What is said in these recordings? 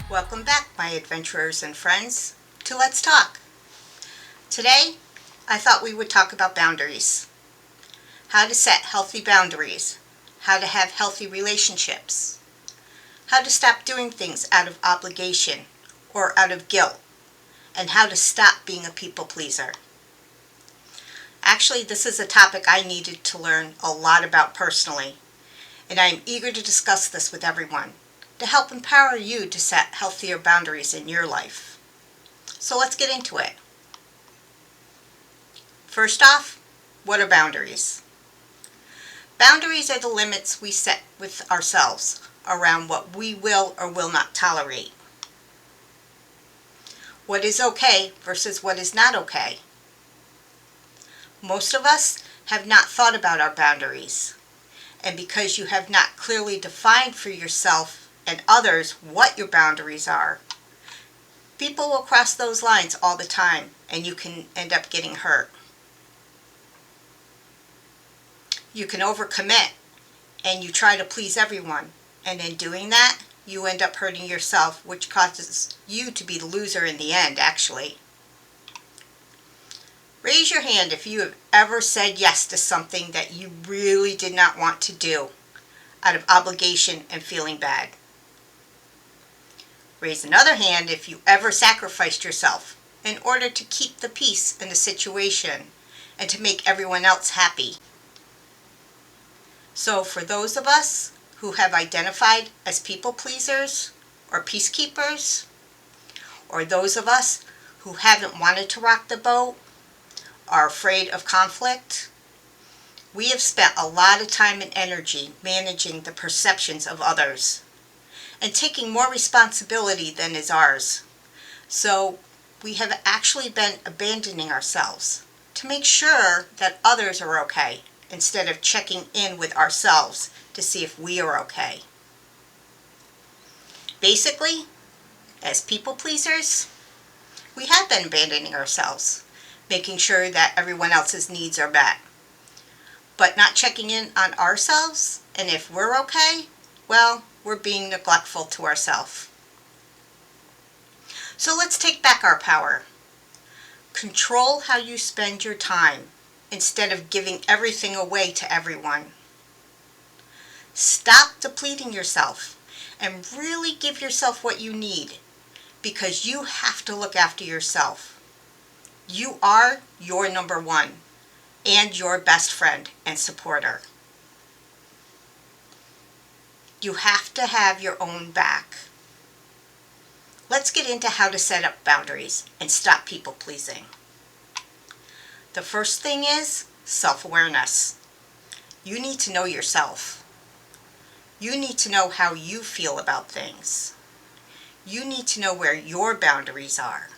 Welcome back, my adventurers and friends, to Let's Talk. Today, I thought we would talk about boundaries. How to set healthy boundaries. How to have healthy relationships. How to stop doing things out of obligation or out of guilt. And how to stop being a people pleaser. Actually, this is a topic I needed to learn a lot about personally, and I am eager to discuss this with everyone to help empower you to set healthier boundaries in your life. So let's get into it. First off, what are boundaries? Boundaries are the limits we set with ourselves around what we will or will not tolerate. What is okay versus what is not okay. Most of us have not thought about our boundaries, and because you have not clearly defined for yourself and others what your boundaries are, people will cross those lines all the time and you can end up getting hurt. You can overcommit and you try to please everyone, and in doing that, you end up hurting yourself, which causes you to be the loser in the end, actually. Raise your hand if you have ever said yes to something that you really did not want to do out of obligation and feeling bad. Raise another hand if you ever sacrificed yourself in order to keep the peace in the situation and to make everyone else happy. So for those of us who have identified as people pleasers or peacekeepers, or those of us who haven't wanted to rock the boat, are afraid of conflict, we have spent a lot of time and energy managing the perceptions of others and taking more responsibility than is ours. So we have actually been abandoning ourselves to make sure that others are okay instead of checking in with ourselves to see if we are okay. Basically, as people pleasers, we have been abandoning ourselves, making sure that everyone else's needs are met, but not checking in on ourselves, and if we're okay, well, we're being neglectful to ourselves. So let's take back our power. Control how you spend your time instead of giving everything away to everyone. Stop depleting yourself and really give yourself what you need, because you have to look after yourself. You are your number one and your best friend and supporter. You have to have your own back. Let's get into how to set up boundaries and stop people pleasing. The first thing is self-awareness. You need to know yourself. You need to know how you feel about things. You need to know where your boundaries are.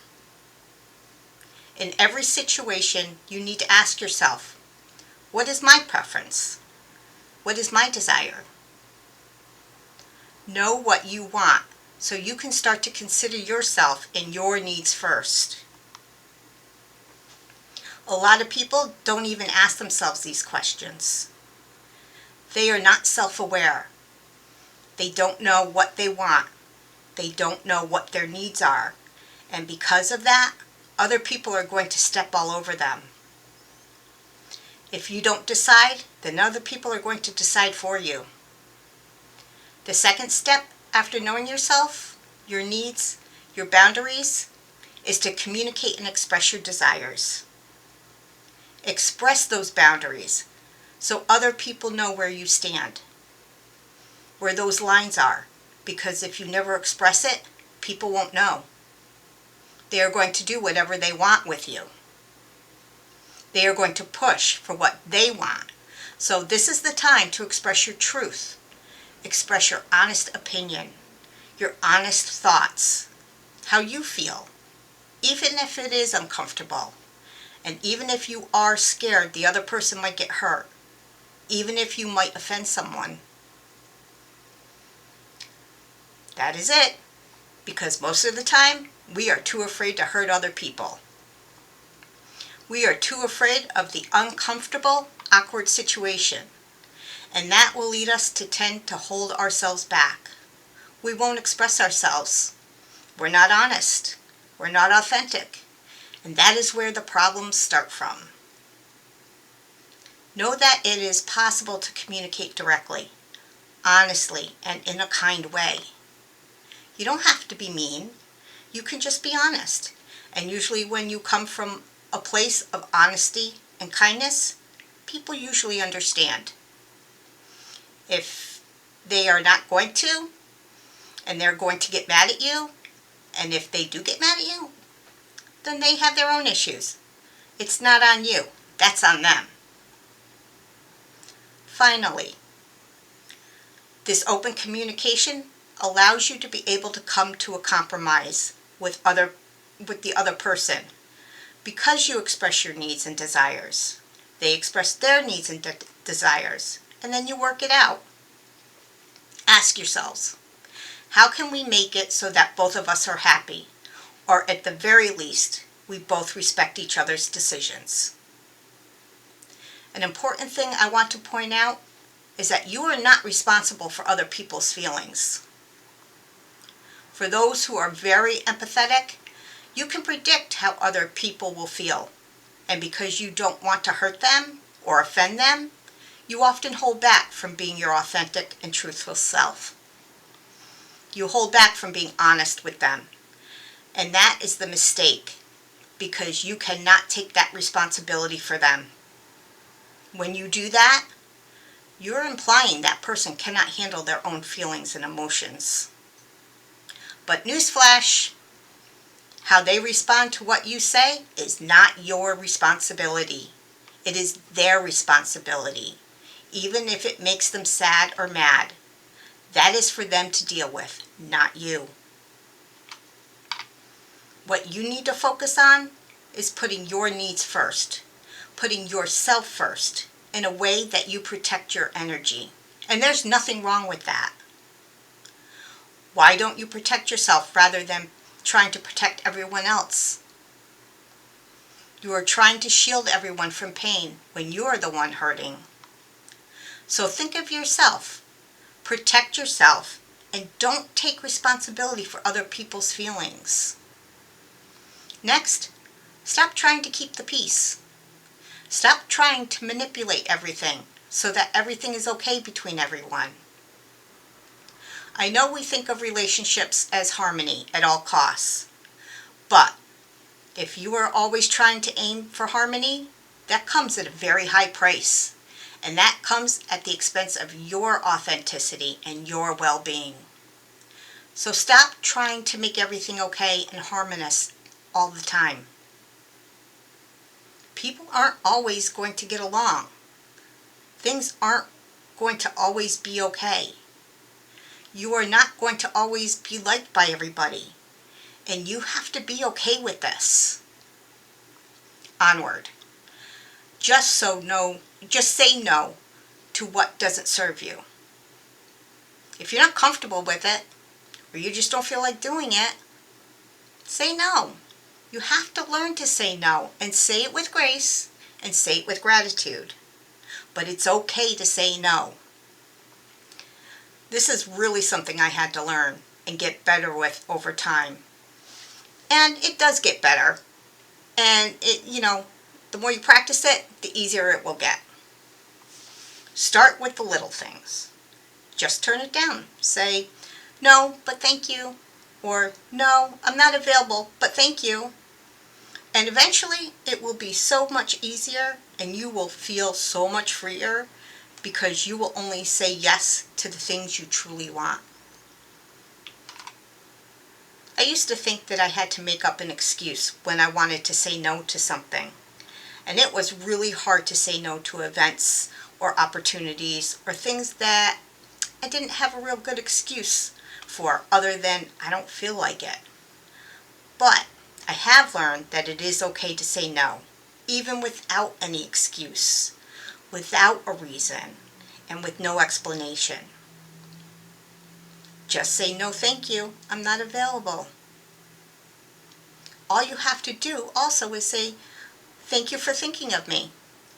In every situation, you need to ask yourself, what is my preference? What is my desire? Know what you want so you can start to consider yourself and your needs first. A lot of people don't even ask themselves these questions. They are not self-aware. They don't know what they want. They don't know what their needs are. And because of that, other people are going to step all over them. If you don't decide, then other people are going to decide for you. The second step after knowing yourself, your needs, your boundaries, is to communicate and express your desires. Express those boundaries so other people know where you stand, where those lines are, because if you never express it, people won't know. They are going to do whatever they want with you. They are going to push for what they want. So this is the time to express your truth. Express your honest opinion, your honest thoughts, how you feel, even if it is uncomfortable, and even if you are scared the other person might get hurt, even if you might offend someone. That is it, because most of the time, we are too afraid to hurt other people. We are too afraid of the uncomfortable, awkward situation, and that will lead us to tend to hold ourselves back. We won't express ourselves. We're not honest. We're not authentic. And that is where the problems start from. Know that it is possible to communicate directly, honestly, and in a kind way. You don't have to be mean. You can just be honest. And usually when you come from a place of honesty and kindness, people usually understand. If they are not going to, and they're going to get mad at you, and if they do get mad at you, then they have their own issues. It's not on you. That's on them. Finally, this open communication allows you to be able to come to a compromise with the other person because you express your needs and desires. They express their needs and desires, and then you work it out. Ask yourselves, how can we make it so that both of us are happy, or at the very least, we both respect each other's decisions? An important thing I want to point out is that you are not responsible for other people's feelings. For those who are very empathetic, you can predict how other people will feel. And because you don't want to hurt them or offend them, you often hold back from being your authentic and truthful self. You hold back from being honest with them. And that is the mistake, because you cannot take that responsibility for them. When you do that, you're implying that person cannot handle their own feelings and emotions. But newsflash, how they respond to what you say is not your responsibility. It is their responsibility, even if it makes them sad or mad. That is for them to deal with, not you. What you need to focus on is putting your needs first, putting yourself first in a way that you protect your energy. And there's nothing wrong with that. Why don't you protect yourself rather than trying to protect everyone else? You are trying to shield everyone from pain when you are the one hurting. So think of yourself, protect yourself, and don't take responsibility for other people's feelings. Next, stop trying to keep the peace. Stop trying to manipulate everything so that everything is okay between everyone. I know we think of relationships as harmony at all costs, but if you are always trying to aim for harmony, that comes at a very high price, and that comes at the expense of your authenticity and your well-being. So stop trying to make everything okay and harmonious all the time. People aren't always going to get along. Things aren't going to always be okay. You are not going to always be liked by everybody, and you have to be okay with this. Onward. Just say no to what doesn't serve you. If you're not comfortable with it, or you just don't feel like doing it, say no. You have to learn to say no, and say it with grace, and say it with gratitude. But it's okay to say no. This is really something I had to learn and get better with over time. And it does get better. And the more you practice it, the easier it will get. Start with the little things. Just turn it down. Say, no, but thank you. Or, no, I'm not available, but thank you. And eventually, it will be so much easier, and you will feel so much freer, because you will only say yes to the things you truly want. I used to think that I had to make up an excuse when I wanted to say no to something. And it was really hard to say no to events or opportunities or things that I didn't have a real good excuse for other than I don't feel like it. But I have learned that it is okay to say no, even without any excuse, without a reason, and with no explanation. Just say no thank you, I'm not available. All you have to do also is say, thank you for thinking of me.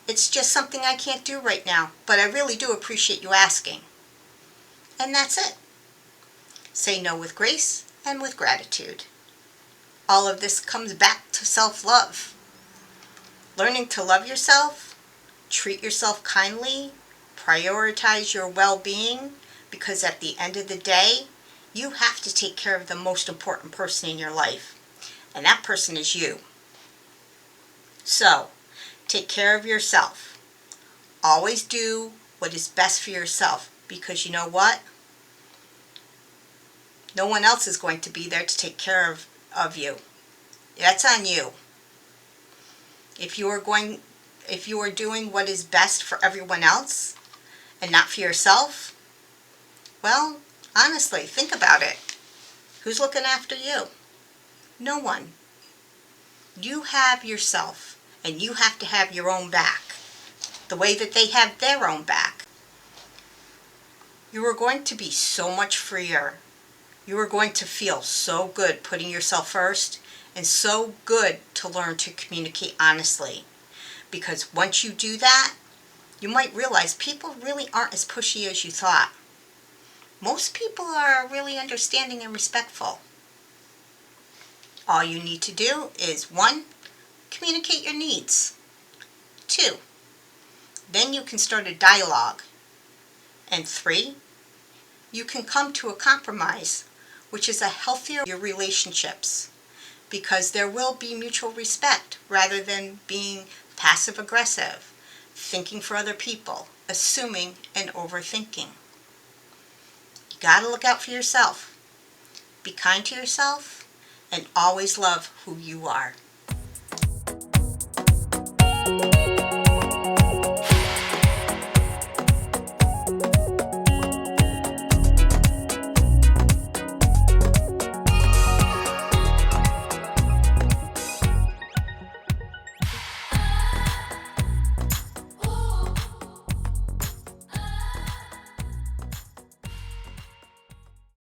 It's just something I can't do right now, but I really do appreciate you asking. And that's it. Say no with grace and with gratitude. all of this comes back to self-love. Learning to love yourself, treat yourself kindly, prioritize your well-being, because at the end of the day, you have to take care of the most important person in your life, and that person is you. So, take care of yourself. Always do what is best for yourself, because you know what? No one else is going to be there to take care of you. That's on you. If you are doing what is best for everyone else and not for yourself, well, honestly, think about it. Who's looking after you? No one. You have yourself, and you have to have your own back, the way that they have their own back. You are going to be so much freer. You are going to feel so good putting yourself first, and so good to learn to communicate honestly. Because once you do that, you might realize people really aren't as pushy as you thought. Most people are really understanding and respectful. All you need to do is 1, communicate your needs. 2, then you can start a dialogue. And 3, you can come to a compromise, which is a healthier relationships, because there will be mutual respect rather than being passive aggressive, thinking for other people, assuming and overthinking. You gotta look out for yourself. Be kind to yourself and always love who you are.